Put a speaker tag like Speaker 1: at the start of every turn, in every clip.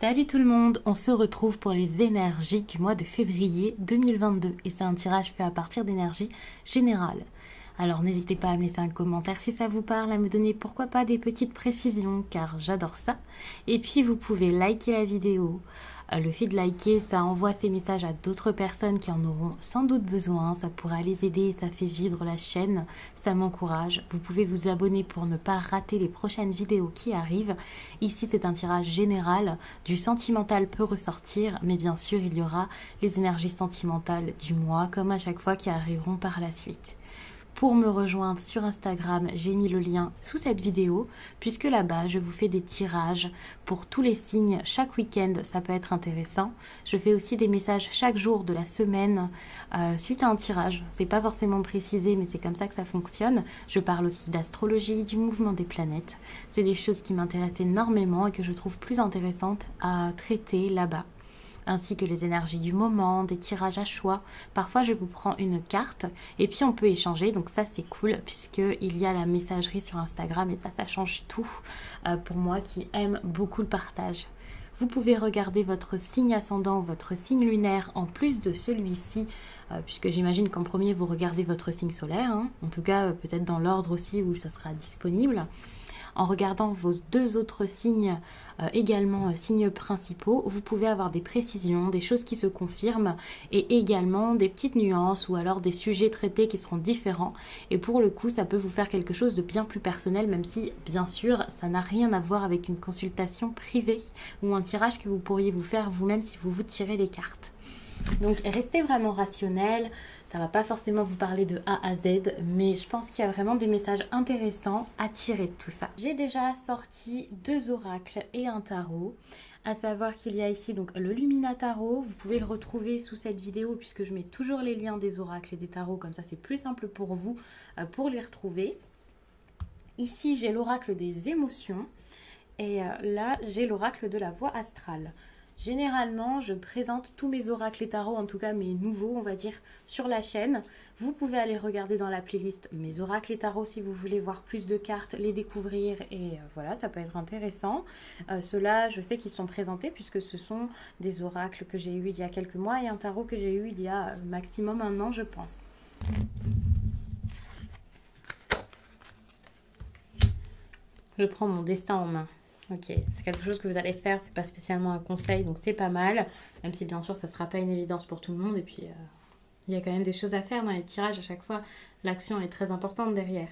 Speaker 1: Salut tout le monde, on se retrouve pour les énergies du mois de février 2022 et c'est un tirage fait à partir d'énergie générale. Alors n'hésitez pas à me laisser un commentaire si ça vous parle, à me donner pourquoi pas des petites précisions car j'adore ça. Et puis vous pouvez liker la vidéo. Le fait de liker, ça envoie ces messages à d'autres personnes qui en auront sans doute besoin, ça pourra les aider, ça fait vivre la chaîne, ça m'encourage. Vous pouvez vous abonner pour ne pas rater les prochaines vidéos qui arrivent. Ici c'est un tirage général, du sentimental peut ressortir, mais bien sûr il y aura les énergies sentimentales du mois comme à chaque fois qui arriveront par la suite. Pour me rejoindre sur Instagram, j'ai mis le lien sous cette vidéo puisque là-bas, je vous fais des tirages pour tous les signes chaque week-end, ça peut être intéressant. Je fais aussi des messages chaque jour de la semaine suite à un tirage. C'est pas forcément précisé, mais c'est comme ça que ça fonctionne. Je parle aussi d'astrologie, du mouvement des planètes. C'est des choses qui m'intéressent énormément et que je trouve plus intéressantes à traiter là-bas, ainsi que les énergies du moment, des tirages à choix. Parfois, je vous prends une carte et puis on peut échanger. Donc ça, c'est cool puisqu'il y a la messagerie sur Instagram et ça change tout pour moi qui aime beaucoup le partage. Vous pouvez regarder votre signe ascendant ou votre signe lunaire en plus de celui-ci, puisque j'imagine qu'en premier, vous regardez votre signe solaire. En tout cas, peut-être dans l'ordre aussi où ça sera disponible. En regardant vos deux autres signes, également signes principaux, vous pouvez avoir des précisions, des choses qui se confirment et également des petites nuances ou alors des sujets traités qui seront différents. Et pour le coup, ça peut vous faire quelque chose de bien plus personnel, même si, bien sûr, ça n'a rien à voir avec une consultation privée ou un tirage que vous pourriez vous faire vous-même si vous vous tirez les cartes. Donc restez vraiment rationnel, ça va pas forcément vous parler de A à Z, mais je pense qu'il y a vraiment des messages intéressants à tirer de tout ça. J'ai déjà sorti 2 oracles et un tarot, à savoir qu'il y a ici donc le Lumina Tarot, vous pouvez le retrouver sous cette vidéo puisque je mets toujours les liens des oracles et des tarots, comme ça c'est plus simple pour vous pour les retrouver. Ici j'ai l'oracle des émotions et là j'ai l'oracle de la voie astrale. Généralement, je présente tous mes oracles et tarots, en tout cas mes nouveaux, on va dire, sur la chaîne. Vous pouvez aller regarder dans la playlist mes oracles et tarots si vous voulez voir plus de cartes, les découvrir et voilà, ça peut être intéressant. Ceux-là, je sais qu'ils sont présentés puisque ce sont des oracles que j'ai eu il y a quelques mois et un tarot que j'ai eu il y a maximum 1 an, je pense. Je prends mon destin en main. Ok, c'est quelque chose que vous allez faire, c'est pas spécialement un conseil, donc c'est pas mal. Même si bien sûr, ça sera pas une évidence pour tout le monde. Et puis, il y a quand même des choses à faire dans les tirages à chaque fois. L'action est très importante derrière.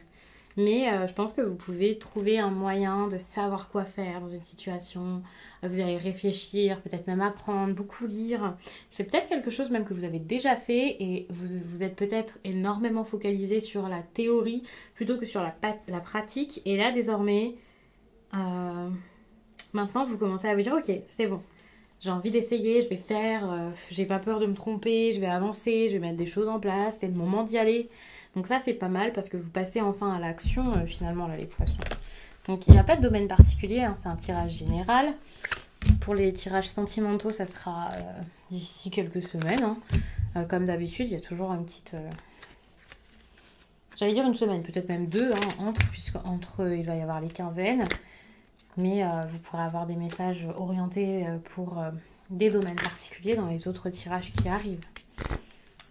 Speaker 1: Mais je pense que vous pouvez trouver un moyen de savoir quoi faire dans une situation. Vous allez réfléchir, peut-être même apprendre, beaucoup lire. C'est peut-être quelque chose même que vous avez déjà fait et vous êtes peut-être énormément focalisé sur la théorie plutôt que sur la pratique. Et là, désormais... maintenant vous commencez à vous dire ok, c'est bon, j'ai envie d'essayer, je vais faire, j'ai pas peur de me tromper, je vais avancer, je vais mettre des choses en place, c'est le moment d'y aller. Donc ça c'est pas mal parce que vous passez enfin à l'action finalement là les poissons. Donc il n'y a pas de domaine particulier, c'est un tirage général. Pour les tirages sentimentaux ça sera d'ici quelques semaines. Comme d'habitude il y a toujours une petite... j'allais dire une semaine, peut-être même 2 puisqu'entre il va y avoir les quinzaines. Mais vous pourrez avoir des messages orientés pour des domaines particuliers dans les autres tirages qui arrivent.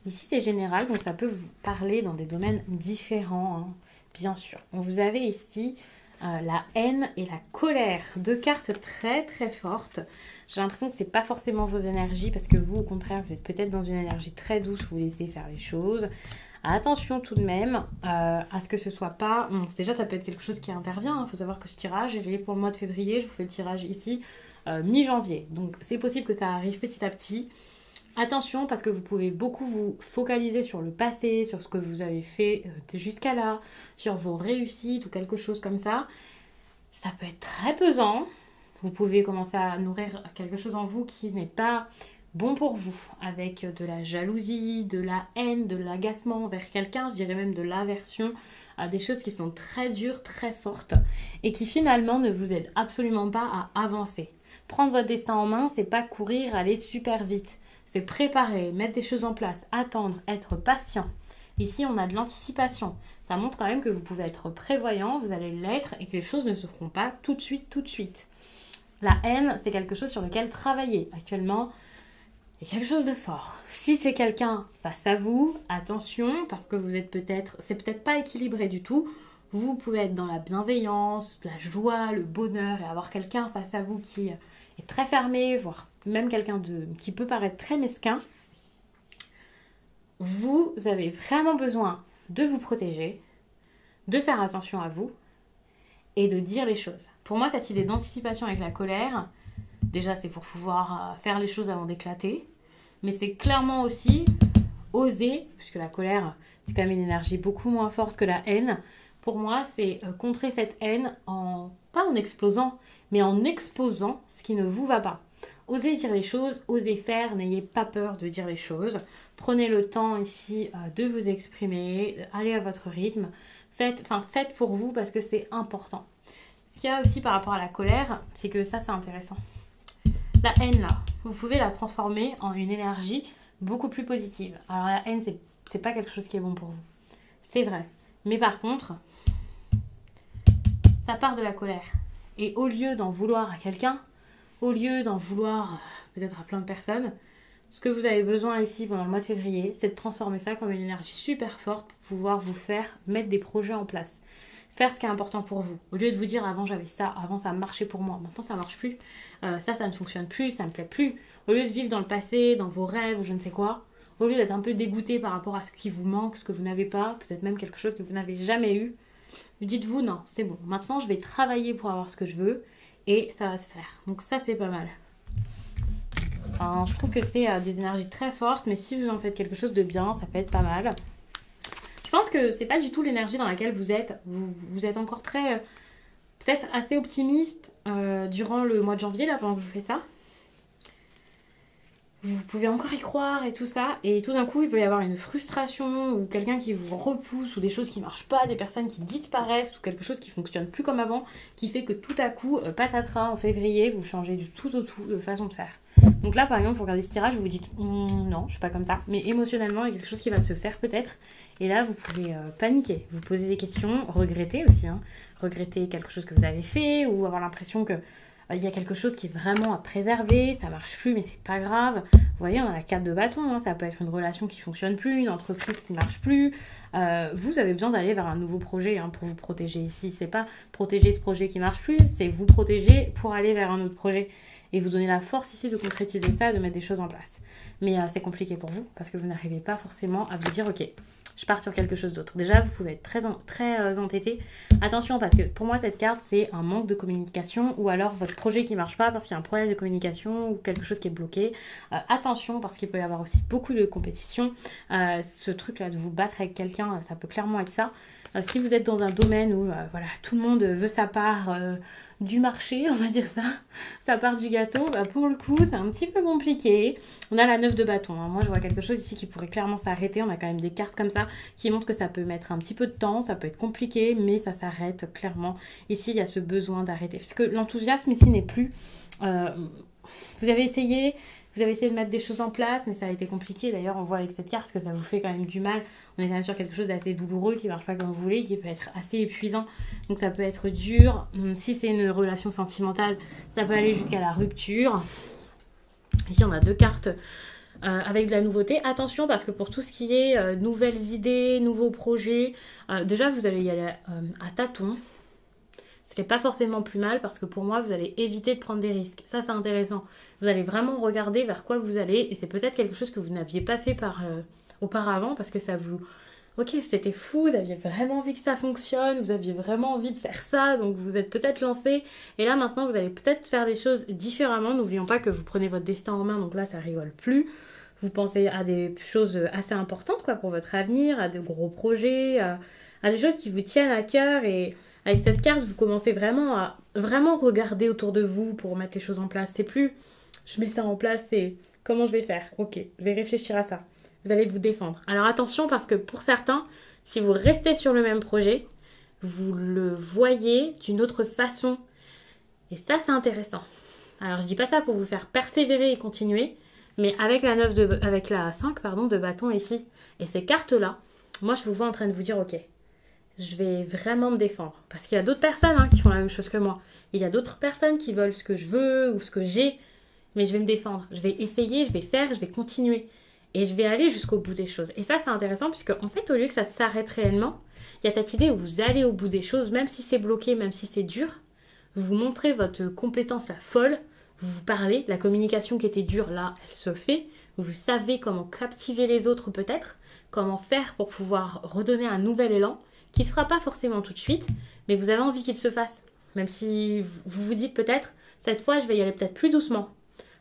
Speaker 1: Ici, c'est général, donc ça peut vous parler dans des domaines différents, bien sûr. Donc, vous avez ici la haine et la colère. 2 cartes très très fortes. J'ai l'impression que ce n'est pas forcément vos énergies parce que vous, au contraire, vous êtes peut-être dans une énergie très douce, vous laissez faire les choses. Attention tout de même à ce que ce soit pas... Bon, déjà, ça peut être quelque chose qui intervient. Il faut savoir que ce tirage, j'ai fait pour le mois de février. Je vous fais le tirage ici mi-janvier. Donc, c'est possible que ça arrive petit à petit. Attention parce que vous pouvez beaucoup vous focaliser sur le passé, sur ce que vous avez fait jusqu'à là, sur vos réussites ou quelque chose comme ça. Ça peut être très pesant. Vous pouvez commencer à nourrir quelque chose en vous qui n'est pas... bon pour vous, avec de la jalousie, de la haine, de l'agacement envers quelqu'un, je dirais même de l'aversion, des choses qui sont très dures, très fortes et qui finalement ne vous aident absolument pas à avancer. Prendre votre destin en main, c'est pas courir, aller super vite, c'est préparer, mettre des choses en place, attendre, être patient. Ici, on a de l'anticipation. Ça montre quand même que vous pouvez être prévoyant, vous allez l'être et que les choses ne se feront pas tout de suite, tout de suite. La haine, c'est quelque chose sur lequel travailler. Actuellement, il y a quelque chose de fort. Si c'est quelqu'un face à vous, attention, parce que c'est peut-être pas équilibré du tout. Vous pouvez être dans la bienveillance, la joie, le bonheur et avoir quelqu'un face à vous qui est très fermé, voire même quelqu'un qui peut paraître très mesquin. Vous avez vraiment besoin de vous protéger, de faire attention à vous et de dire les choses. Pour moi, cette idée d'anticipation avec la colère, déjà, c'est pour pouvoir faire les choses avant d'éclater. Mais c'est clairement aussi oser, puisque la colère, c'est quand même une énergie beaucoup moins forte que la haine. Pour moi, c'est contrer cette haine pas en explosant, mais en exposant ce qui ne vous va pas. Osez dire les choses, osez faire, n'ayez pas peur de dire les choses. Prenez le temps ici de vous exprimer, allez à votre rythme. Faites pour vous parce que c'est important. Ce qu'il y a aussi par rapport à la colère, c'est que ça, c'est intéressant. La haine, là, vous pouvez la transformer en une énergie beaucoup plus positive. Alors la haine, c'est pas quelque chose qui est bon pour vous. C'est vrai. Mais par contre, ça part de la colère. Et au lieu d'en vouloir à quelqu'un, au lieu d'en vouloir peut-être à plein de personnes, ce que vous avez besoin ici pendant le mois de février, c'est de transformer ça comme une énergie super forte pour pouvoir vous faire mettre des projets en place. Faire ce qui est important pour vous. Au lieu de vous dire avant j'avais ça, avant ça marchait pour moi, maintenant ça marche plus, ça ne fonctionne plus, ça me plaît plus. Au lieu de vivre dans le passé, dans vos rêves ou je ne sais quoi, au lieu d'être un peu dégoûté par rapport à ce qui vous manque, ce que vous n'avez pas, peut-être même quelque chose que vous n'avez jamais eu, dites-vous non, c'est bon, maintenant je vais travailler pour avoir ce que je veux et ça va se faire. Donc ça c'est pas mal. Enfin, je trouve que c'est des énergies très fortes, mais si vous en faites quelque chose de bien, ça peut être pas mal. Je pense que c'est pas du tout l'énergie dans laquelle vous êtes. Vous êtes encore très, peut-être assez optimiste durant le mois de janvier, là, pendant que je fais ça. Vous pouvez encore y croire et tout ça. Et tout d'un coup, il peut y avoir une frustration ou quelqu'un qui vous repousse ou des choses qui marchent pas, des personnes qui disparaissent ou quelque chose qui fonctionne plus comme avant, qui fait que tout à coup, patatras, en février, vous changez du tout au tout de façon de faire. Donc là, par exemple, vous regardez ce tirage, vous vous dites non, je suis pas comme ça. Mais émotionnellement, il y a quelque chose qui va se faire peut-être. Et là, vous pouvez paniquer, vous poser des questions, regretter aussi. Regretter quelque chose que vous avez fait ou avoir l'impression que il y a quelque chose qui est vraiment à préserver, ça marche plus, mais c'est pas grave. Vous voyez, on a la carte de bâton, ça peut être une relation qui fonctionne plus, une entreprise qui marche plus. Vous avez besoin d'aller vers un nouveau projet pour vous protéger ici. C'est pas protéger ce projet qui marche plus, c'est vous protéger pour aller vers un autre projet. Et vous donner la force ici de concrétiser ça, de mettre des choses en place. Mais c'est compliqué pour vous, parce que vous n'arrivez pas forcément à vous dire, ok, je pars sur quelque chose d'autre. Déjà, vous pouvez être très entêté. Attention, parce que pour moi, cette carte, c'est un manque de communication ou alors votre projet qui ne marche pas parce qu'il y a un problème de communication ou quelque chose qui est bloqué. Attention, parce qu'il peut y avoir aussi beaucoup de compétition. Ce truc-là de vous battre avec quelqu'un, ça peut clairement être ça. Si vous êtes dans un domaine où tout le monde veut sa part du marché, on va dire ça, sa part du gâteau, pour le coup, c'est un petit peu compliqué. On a la 9 de bâton. Moi, je vois quelque chose ici qui pourrait clairement s'arrêter. On a quand même des cartes comme ça qui montrent que ça peut mettre un petit peu de temps, ça peut être compliqué, mais ça s'arrête clairement. Ici, il y a ce besoin d'arrêter. Parce que l'enthousiasme ici n'est plus... vous avez essayé de mettre des choses en place, mais ça a été compliqué. D'ailleurs, on voit avec cette carte que ça vous fait quand même du mal. On est quand même sur quelque chose d'assez douloureux qui ne marche pas comme vous voulez, qui peut être assez épuisant. Donc ça peut être dur. Si c'est une relation sentimentale, ça peut aller jusqu'à la rupture. Ici, on a 2 cartes avec de la nouveauté. Attention, parce que pour tout ce qui est nouvelles idées, nouveaux projets, déjà, vous allez y aller à tâtons. Ce qui n'est pas forcément plus mal parce que pour moi, vous allez éviter de prendre des risques. Ça, c'est intéressant. Vous allez vraiment regarder vers quoi vous allez et c'est peut-être quelque chose que vous n'aviez pas fait auparavant parce que ça vous... Ok, c'était fou, vous aviez vraiment envie que ça fonctionne, vous aviez vraiment envie de faire ça, donc vous êtes peut-être lancé. Et là, maintenant, vous allez peut-être faire les choses différemment. N'oublions pas que vous prenez votre destin en main, donc là, ça rigole plus. Vous pensez à des choses assez importantes pour votre avenir, à de gros projets, à des choses qui vous tiennent à cœur et... Avec cette carte, vous commencez vraiment à regarder autour de vous pour mettre les choses en place. C'est plus, je mets ça en place, c'est comment je vais faire. Ok, je vais réfléchir à ça. Vous allez vous défendre. Alors attention parce que pour certains, si vous restez sur le même projet, vous le voyez d'une autre façon. Et ça, c'est intéressant. Alors je dis pas ça pour vous faire persévérer et continuer, mais avec la 5 de bâton ici, et ces cartes-là, moi je vous vois en train de vous dire, ok, je vais vraiment me défendre. Parce qu'il y a d'autres personnes qui font la même chose que moi. Il y a d'autres personnes qui veulent ce que je veux ou ce que j'ai, mais je vais me défendre. Je vais essayer, je vais faire, je vais continuer. Et je vais aller jusqu'au bout des choses. Et ça, c'est intéressant puisque, en fait, au lieu que ça s'arrête réellement, il y a cette idée où vous allez au bout des choses, même si c'est bloqué, même si c'est dur. Vous montrez votre compétence, la folle. Vous vous parlez. La communication qui était dure, là, elle se fait. Vous savez comment captiver les autres, peut-être. Comment faire pour pouvoir redonner un nouvel élan qui ne se fera pas forcément tout de suite, mais vous avez envie qu'il se fasse. Même si vous vous dites peut-être, cette fois, je vais y aller peut-être plus doucement.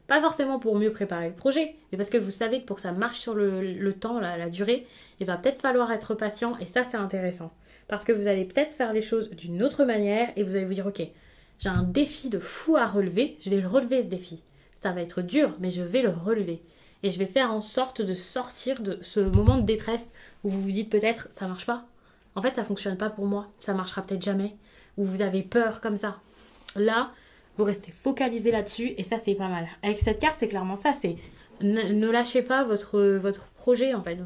Speaker 1: Pas forcément pour mieux préparer le projet, mais parce que vous savez que pour que ça marche sur le temps, la durée, il va peut-être falloir être patient, et ça, c'est intéressant. Parce que vous allez peut-être faire les choses d'une autre manière, et vous allez vous dire, ok, j'ai un défi de fou à relever, je vais le relever ce défi. Ça va être dur, mais je vais le relever. Et je vais faire en sorte de sortir de ce moment de détresse où vous vous dites peut-être, ça marche pas. En fait, ça fonctionne pas pour moi, ça marchera peut-être jamais. Ou vous avez peur comme ça. Là, vous restez focalisé là-dessus et ça, c'est pas mal. Avec cette carte, c'est clairement ça, c'est ne lâchez pas votre projet, en fait,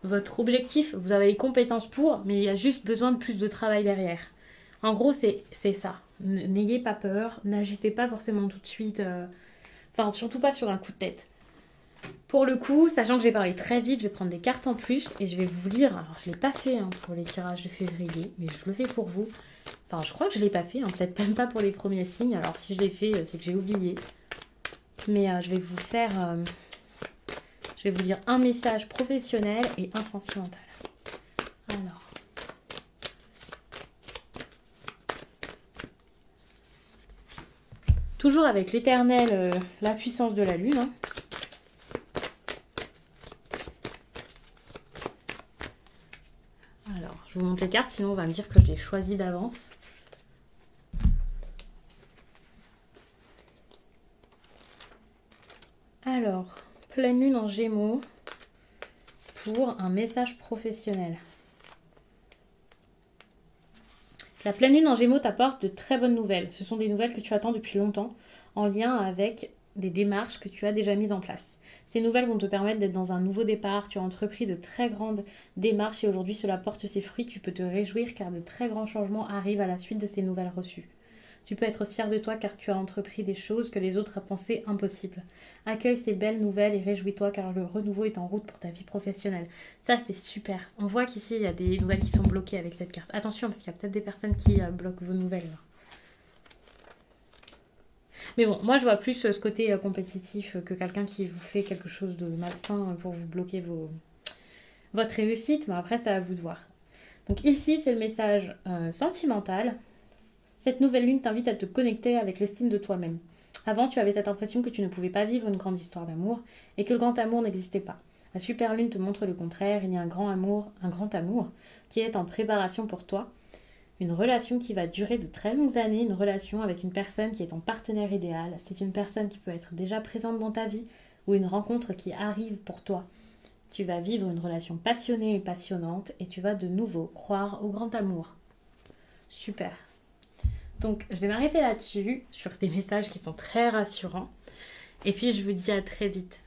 Speaker 1: votre objectif. Vous avez les compétences pour, mais il y a juste besoin de plus de travail derrière. En gros, c'est ça. N'ayez pas peur, n'agissez pas forcément tout de suite. Enfin, surtout pas sur un coup de tête. Pour le coup, sachant que j'ai parlé très vite, je vais prendre des cartes en plus et je vais vous lire. Alors, je ne l'ai pas fait pour les tirages de février, mais je le fais pour vous. Enfin, je crois que je ne l'ai pas fait, peut-être même pas pour les premiers signes. Alors, si je l'ai fait, c'est que j'ai oublié. Mais je vais vous faire... je vais vous lire un message professionnel et un sentimental. Alors... Toujours avec l'éternel, la puissance de la lune. Alors, je vous montre les cartes, sinon on va me dire que je les choisis d'avance. Alors, pleine lune en Gémeaux pour un message professionnel. La pleine lune en Gémeaux t'apporte de très bonnes nouvelles. Ce sont des nouvelles que tu attends depuis longtemps en lien avec des démarches que tu as déjà mises en place. Ces nouvelles vont te permettre d'être dans un nouveau départ. Tu as entrepris de très grandes démarches et aujourd'hui cela porte ses fruits. Tu peux te réjouir car de très grands changements arrivent à la suite de ces nouvelles reçues. Tu peux être fier de toi car tu as entrepris des choses que les autres pensaient impossibles. Accueille ces belles nouvelles et réjouis-toi car le renouveau est en route pour ta vie professionnelle. Ça, c'est super. On voit qu'ici, il y a des nouvelles qui sont bloquées avec cette carte. Attention, parce qu'il y a peut-être des personnes qui bloquent vos nouvelles. Mais bon, moi, je vois plus ce côté compétitif que quelqu'un qui vous fait quelque chose de malsain pour vous bloquer votre réussite. Mais après, c'est à vous de voir. Donc ici, c'est le message sentimental. Cette nouvelle lune t'invite à te connecter avec l'estime de toi-même. Avant, tu avais cette impression que tu ne pouvais pas vivre une grande histoire d'amour et que le grand amour n'existait pas. La super lune te montre le contraire, il y a un grand amour qui est en préparation pour toi. Une relation qui va durer de très longues années, une relation avec une personne qui est ton partenaire idéal. C'est une personne qui peut être déjà présente dans ta vie ou une rencontre qui arrive pour toi. Tu vas vivre une relation passionnée et passionnante et tu vas de nouveau croire au grand amour. Super. Donc, je vais m'arrêter là-dessus, sur des messages qui sont très rassurants. Et puis, je vous dis à très vite.